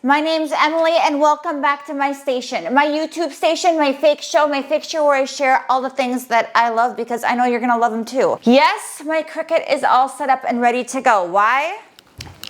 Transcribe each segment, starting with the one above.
My name's Emily and welcome back to my station, my YouTube station, my fake show, my fixture where I share all the things that I love because I know you're gonna love them too. Yes, my Cricut is all set up and ready to go. Why?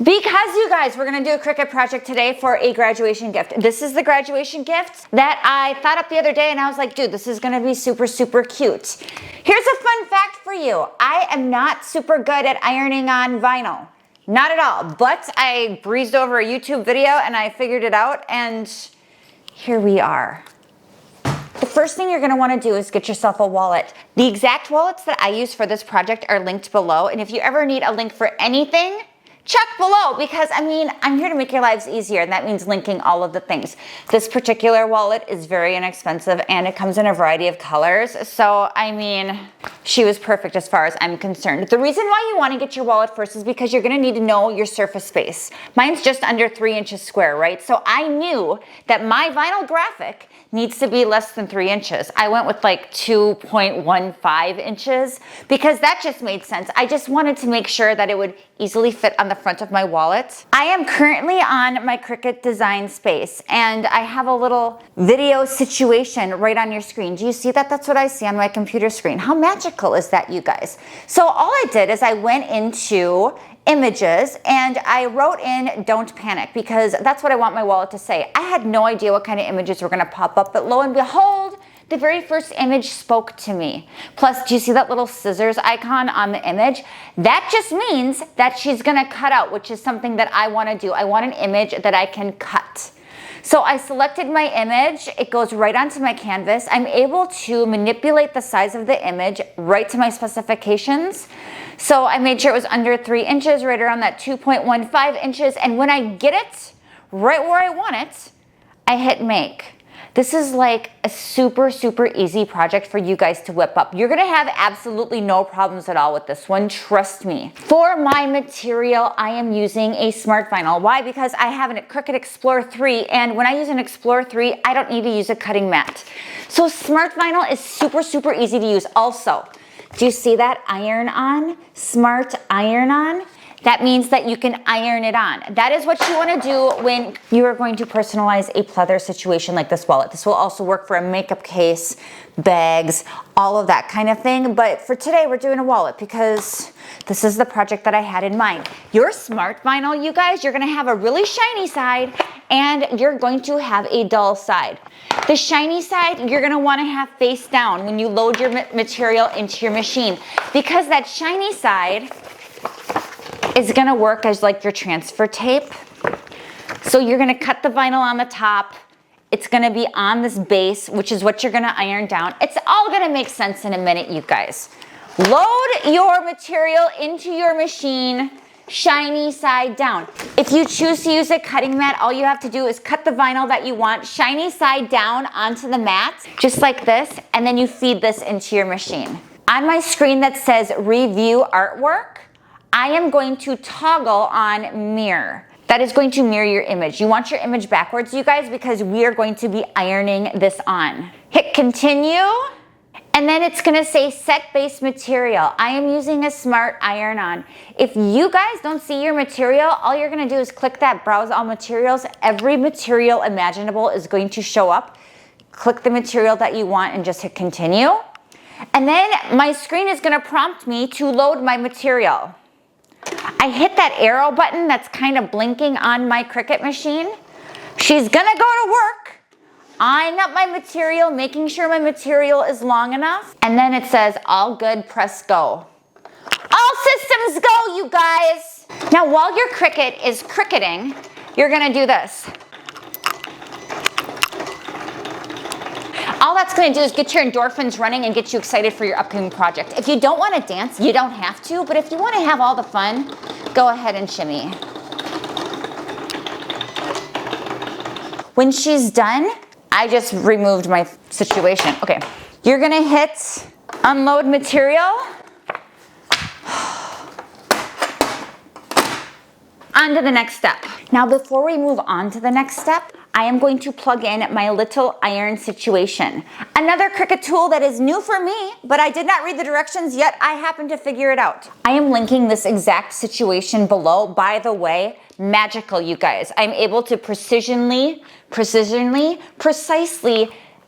Because you guys, we're gonna do a Cricut project today for a graduation gift. This is the graduation gift that I thought up the other day and I was like, dude, this is gonna be super, super cute. Here's a fun fact for you. I am not super good at ironing on vinyl. Not at all, but I breezed over a YouTube video and I figured it out and here we are. The first thing you're gonna wanna do is get yourself a wallet. The exact wallets that I use for this project are linked below, and if you ever need a link for anything, check below because I'm here to make your lives easier and that means linking all of the things. This particular wallet is very inexpensive and it comes in a variety of colors. So she was perfect as far as I'm concerned. The reason why you want to get your wallet first is because you're going to need to know your surface space. Mine's just under 3 inches square, right? So I knew that my vinyl graphic needs to be less than 3 inches. I went with like 2.15 inches because that just made sense. I just wanted to make sure that it would easily fit on the front of my wallet. I am currently on my Cricut design space and I have a little video situation right on your screen. Do you see that? That's what I see on my computer screen. How magical is that, you guys? So all I did is I went into images and I wrote in "don't panic" because that's what I want my wallet to say. I had no idea what kind of images were gonna pop up, but lo and behold, the very first image spoke to me. Plus, do you see that little scissors icon on the image? That just means that she's gonna cut out, which is something that I wanna do. I want an image that I can cut. So I selected my image, it goes right onto my canvas. I'm able to manipulate the size of the image right to my specifications. So I made sure it was under 3 inches, right around that 2.15 inches. And when I get it right where I want it, I hit make. This is like a super, super easy project for you guys to whip up. You're gonna have absolutely no problems at all with this one, trust me. For my material, I am using a smart vinyl. Why? Because I have a Cricut Explorer 3, and when I use an Explorer 3, I don't need to use a cutting mat. So smart vinyl is super, super easy to use. Also, do you see that iron on? Smart iron on? That means that you can iron it on. That is what you wanna do when you are going to personalize a pleather situation like this wallet. This will also work for a makeup case, bags, all of that kind of thing. But for today, we're doing a wallet because this is the project that I had in mind. Your smart vinyl, you guys, you're gonna have a really shiny side and you're going to have a dull side. The shiny side, you're gonna wanna have face down when you load your material into your machine because that shiny side is gonna work as like your transfer tape. So you're gonna cut the vinyl on the top. It's gonna be on this base, which is what you're gonna iron down. It's all gonna make sense in a minute, you guys. Load your material into your machine, shiny side down. If you choose to use a cutting mat, all you have to do is cut the vinyl that you want, shiny side down onto the mat, just like this, and then you feed this into your machine. On my screen that says review artwork, I am going to toggle on mirror. That is going to mirror your image. You want your image backwards, you guys, because we are going to be ironing this on. Hit continue, and then it's gonna say set base material. I am using a smart iron on. If you guys don't see your material, all you're gonna do is click that browse all materials. Every material imaginable is going to show up. Click the material that you want and just hit continue. And then my screen is gonna prompt me to load my material. I hit that arrow button that's kind of blinking on my Cricut machine. She's gonna go to work, eyeing up my material, making sure my material is long enough. And then it says, all good, press go. All systems go, you guys. Now, while your Cricut is cricketing, you're gonna do this. All that's gonna do is get your endorphins running and get you excited for your upcoming project. If you don't wanna dance, you don't have to, but if you wanna have all the fun, go ahead and shimmy. When she's done, I just removed my situation. Okay, you're gonna hit unload material. On to the next step. Now, before we move on to the next step, I am going to plug in my little iron situation. Another Cricut tool that is new for me, but I did not read the directions yet. I happened to figure it out. I am linking this exact situation below. By the way, magical, you guys. I'm able to precisely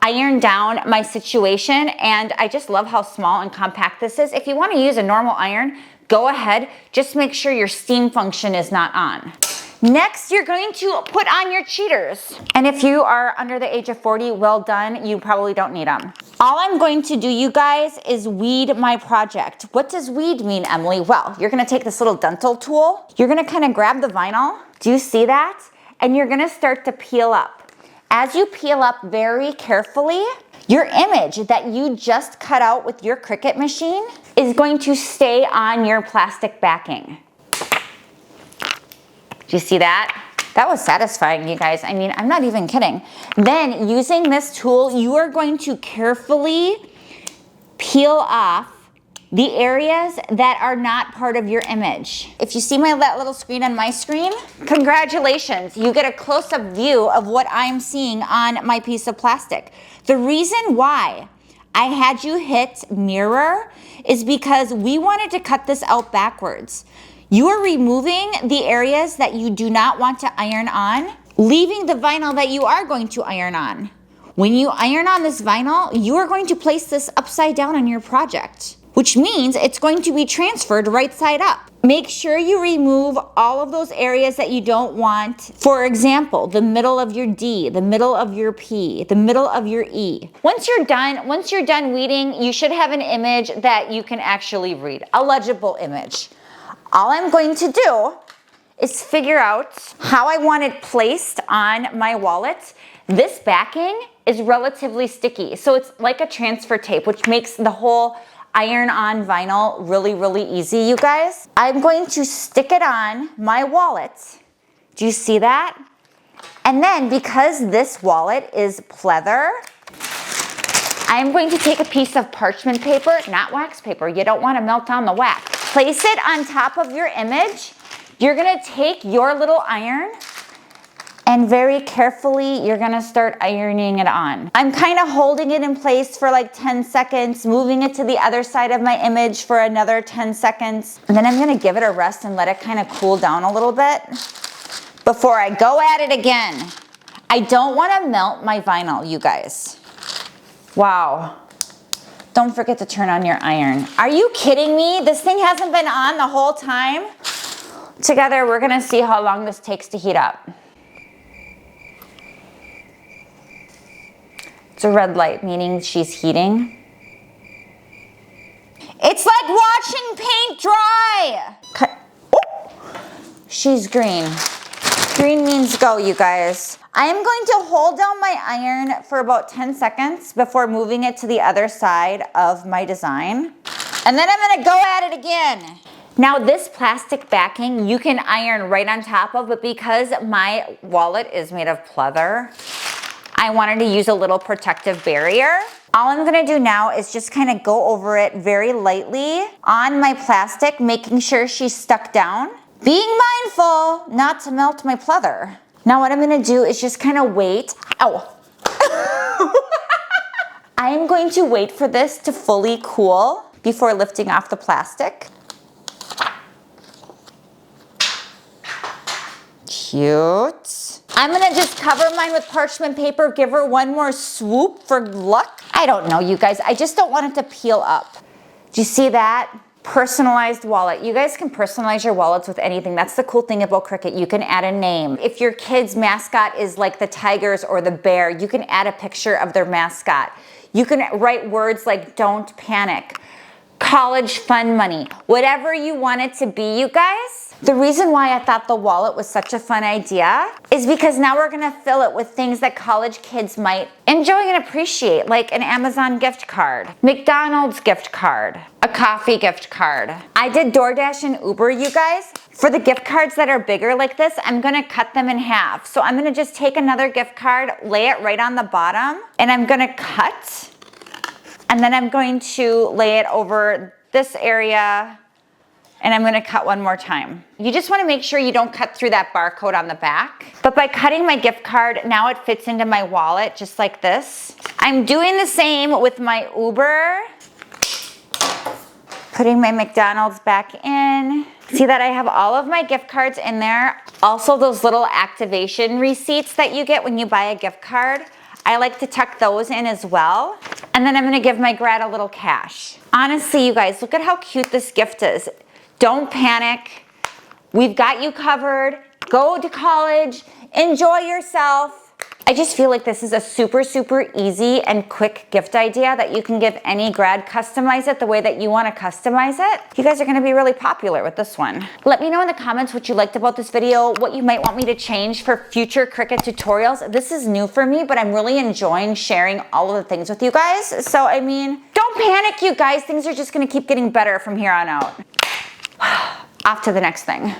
iron down my situation, and I just love how small and compact this is. If you want to use a normal iron, go ahead. Just make sure your steam function is not on. Next, you're going to put on your cheaters. And if you are under the age of 40, well done, you probably don't need them. All I'm going to do, you guys, is weed my project. What does weed mean, Emily? Well, you're gonna take this little dental tool. You're gonna kind of grab the vinyl. Do you see that? And you're gonna start to peel up. As you peel up very carefully, your image that you just cut out with your Cricut machine is going to stay on your plastic backing. Do you see that? That was satisfying, you guys. I mean, I'm not even kidding. Then, using this tool, you are going to carefully peel off the areas that are not part of your image. If you see that little screen on my screen, congratulations, you get a close-up view of what I'm seeing on my piece of plastic. The reason why I had you hit mirror is because we wanted to cut this out backwards. You are removing the areas that you do not want to iron on, leaving the vinyl that you are going to iron on. When you iron on this vinyl, you are going to place this upside down on your project, which means it's going to be transferred right side up. Make sure you remove all of those areas that you don't want. For example, the middle of your D, the middle of your P, the middle of your E. Once you're done weeding, you should have an image that you can actually read, a legible image. All I'm going to do is figure out how I want it placed on my wallet. This backing is relatively sticky, so it's like a transfer tape, which makes the whole iron-on vinyl really, really easy, you guys. I'm going to stick it on my wallet. Do you see that? And then, because this wallet is pleather, I'm going to take a piece of parchment paper, not wax paper. You don't want to melt down the wax. Place it on top of your image. You're gonna take your little iron and very carefully, you're gonna start ironing it on. I'm kind of holding it in place for like 10 seconds, moving it to the other side of my image for another 10 seconds. And then I'm gonna give it a rest and let it kind of cool down a little bit before I go at it again. I don't wanna melt my vinyl, you guys. Wow. Don't forget to turn on your iron. Are you kidding me? This thing hasn't been on the whole time? Together, we're gonna see how long this takes to heat up. It's a red light, meaning she's heating. It's like watching paint dry. Oh, she's green. Green means go, you guys. I am going to hold down my iron for about 10 seconds before moving it to the other side of my design. And then I'm gonna go at it again. Now this plastic backing you can iron right on top of, but because my wallet is made of pleather, I wanted to use a little protective barrier. All I'm gonna do now is just kind of go over it very lightly on my plastic, making sure she's stuck down. Being mindful not to melt my pleather. Now what I'm gonna do is just kind of wait. Ow. I am going to wait for this to fully cool before lifting off the plastic. Cute. I'm gonna just cover mine with parchment paper, give her one more swoop for luck. I don't know, you guys, I just don't want it to peel up. Do you see that? Personalized wallet. You guys can personalize your wallets with anything. That's the cool thing about Cricut. You can add a name. If your kid's mascot is like the tigers or the bear, you can add a picture of their mascot. You can write words like don't panic, college fund money, whatever you want it to be, you guys. The reason why I thought the wallet was such a fun idea is because now we're gonna fill it with things that college kids might enjoy and appreciate, like an Amazon gift card, McDonald's gift card, a coffee gift card. I did DoorDash and Uber, you guys. For the gift cards that are bigger like this, I'm gonna cut them in half. So I'm gonna just take another gift card, lay it right on the bottom, and I'm gonna cut, and then I'm going to lay it over this area And I'm gonna cut one more time. You just wanna make sure you don't cut through that barcode on the back. But by cutting my gift card, now it fits into my wallet just like this. I'm doing the same with my Uber. Putting my McDonald's back in. See that I have all of my gift cards in there. Also those little activation receipts that you get when you buy a gift card. I like to tuck those in as well. And then I'm gonna give my grad a little cash. Honestly, you guys, look at how cute this gift is. Don't panic. We've got you covered. Go to college, enjoy yourself. I just feel like this is a super, super easy and quick gift idea that you can give any grad, customize it the way that you wanna customize it. You guys are gonna be really popular with this one. Let me know in the comments what you liked about this video, what you might want me to change for future Cricut tutorials. This is new for me, but I'm really enjoying sharing all of the things with you guys. So, I mean, don't panic, you guys. Things are just gonna keep getting better from here on out. Off to the next thing.